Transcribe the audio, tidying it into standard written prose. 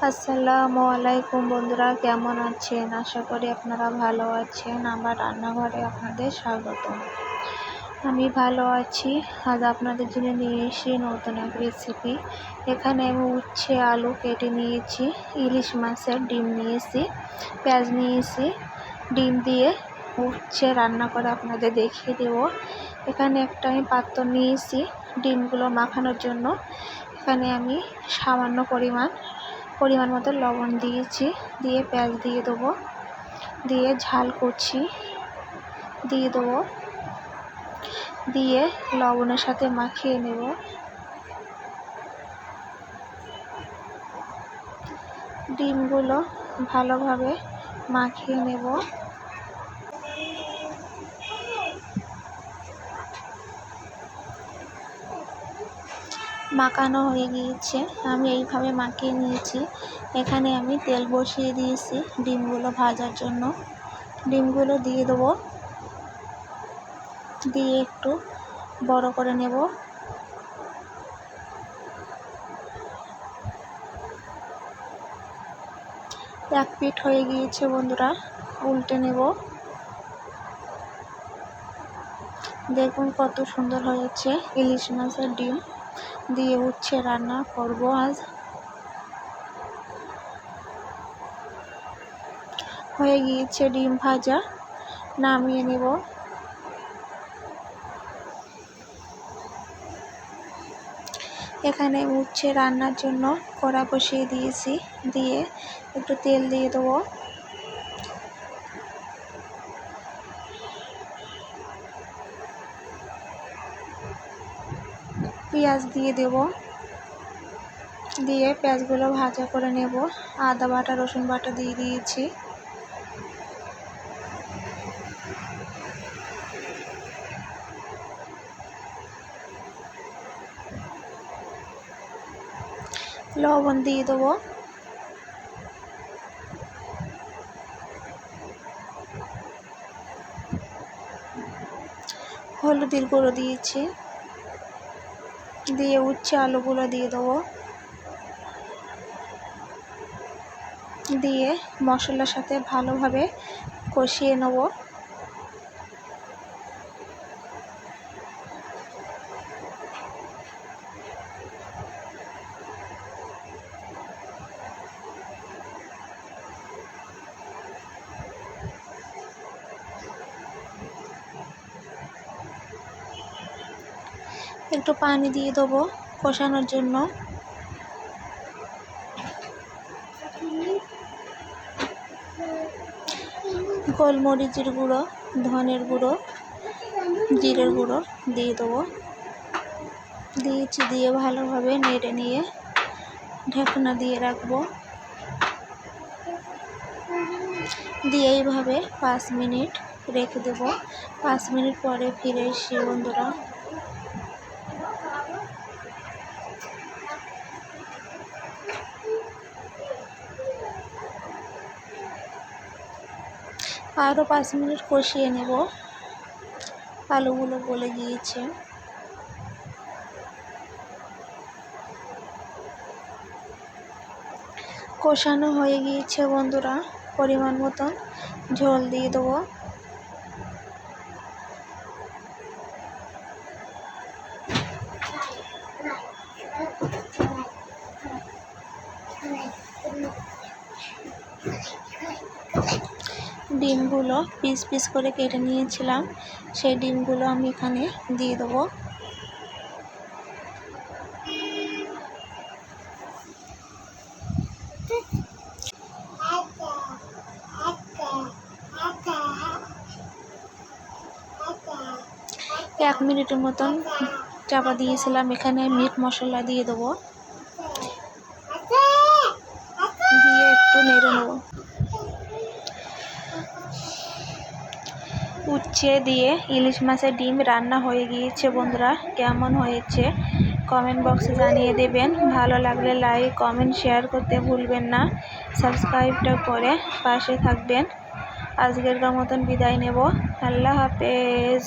আসসালামু আলাইকুম বন্ধুরা, কেমন আছেন? আশা করি আপনারা ভালো আছেন। আমার রান্নাঘরে আপনাদের স্বাগতম। আমি ভালো আছি। আজ আপনাদের জন্য নিয়ে এসেছি নতুন এক রেসিপি। এখানে আমি উচ্ছে আলু কেটে নিয়েছি, ইলিশ মাছের ডিম নিয়েছি, পেঁয়াজ নিয়েছি। ডিম দিয়ে উচ্ছে রান্না করে আপনাদের দেখিয়ে দেব। এখানে একটা আমি পাত্র নিয়েছি ডিমগুলো মাখানোর জন্য। এখানে আমি সামান্য পরিমাণ মতো লবণ দিয়েছি, দিয়ে পেঁয়াজ দিয়ে দেবো, দিয়ে ঝাল করছি দিয়ে দেবো, দিয়ে লবণের সাথে মাখিয়ে নেব। ডিমগুলো ভালোভাবে মাখিয়ে নেব। মাখানো হয়ে গিয়েছে, আমি এইভাবে মাখিয়ে নিয়েছি। এখানে আমি তেল বসিয়ে দিয়েছি ডিমগুলো ভাজার জন্য। ডিমগুলো দিয়ে দেবো, দিয়ে একটু বড় করে নেব। এক পিঠ হয়ে গিয়েছে বন্ধুরা, উল্টে নেব। দেখুন কত সুন্দর হয়েছে। ইলিশ মাছের ডিম দিয়ে উচ্ছে রান্না করব আজ। হয়ে গিয়েছে ডিম ভাজা, নামিয়ে নেব। এখানে উচ্ছে রান্নার জন্য কড়া বসিয়ে দিয়েছি, দিয়ে একটু তেল দিয়ে দেবো। পেঁয়াজ দিয়ে দেব, দিয়ে পেঁয়াজগুলো ভাজা করে নেব। আদা বাটা রসুন বাটা দিয়ে দিয়েছি। লবণ দিয়ে দেবো, হলুদের গুঁড়ো দিয়েছি, দিয়ে উচ্ছে আলুগুলো দিয়ে দেবো, দিয়ে মশলার সাথে ভালোভাবে কষিয়ে নেব। একটু পানি দিয়ে দেবো কষানোর জন্য। গোলমরিচের গুঁড়ো, ধনের গুঁড়ো, জিরের গুঁড়ো দিয়ে দেবো, দিয়েছি। দিয়ে ভালোভাবে নেড়ে নিয়ে ঢাকনা দিয়ে রাখবো। দিয়ে এইভাবে 5 মিনিট রেখে দেব। 5 মিনিট পরে ফিরে এসে বন্ধুরা। আরও 5 মিনিট কষিয়ে নেব। আলুগুলো গলে গিয়েছে। কষানো হয়ে গিয়েছে বন্ধুরা, পরিমাণ মতন ঝোল দিয়ে দেবো। ডিমগুলো পিস পিস করে কেটে নিয়েছিলাম, সেই ডিমগুলো আমি এখানে দিয়ে দেবো। এক মিনিটের মতন চাপা দিয়েছিলাম। এখানে মিট মশলা দিয়ে দেবো, দিয়ে একটু নেড়ে নেব। উচ্ছে দিয়ে ইলিশ মাছের ডিম রান্না হয়ে গিয়েছে বন্ধুরা। কেমন হয়েছে কমেন্ট বক্সে জানিয়ে দেবেন। ভালো লাগলে লাইক কমেন্ট শেয়ার করতে ভুলবেন না। সাবস্ক্রাইবটা করে পাশে থাকবেন। আজকের মতন বিদায় নেব। আল্লাহ হাফেজ।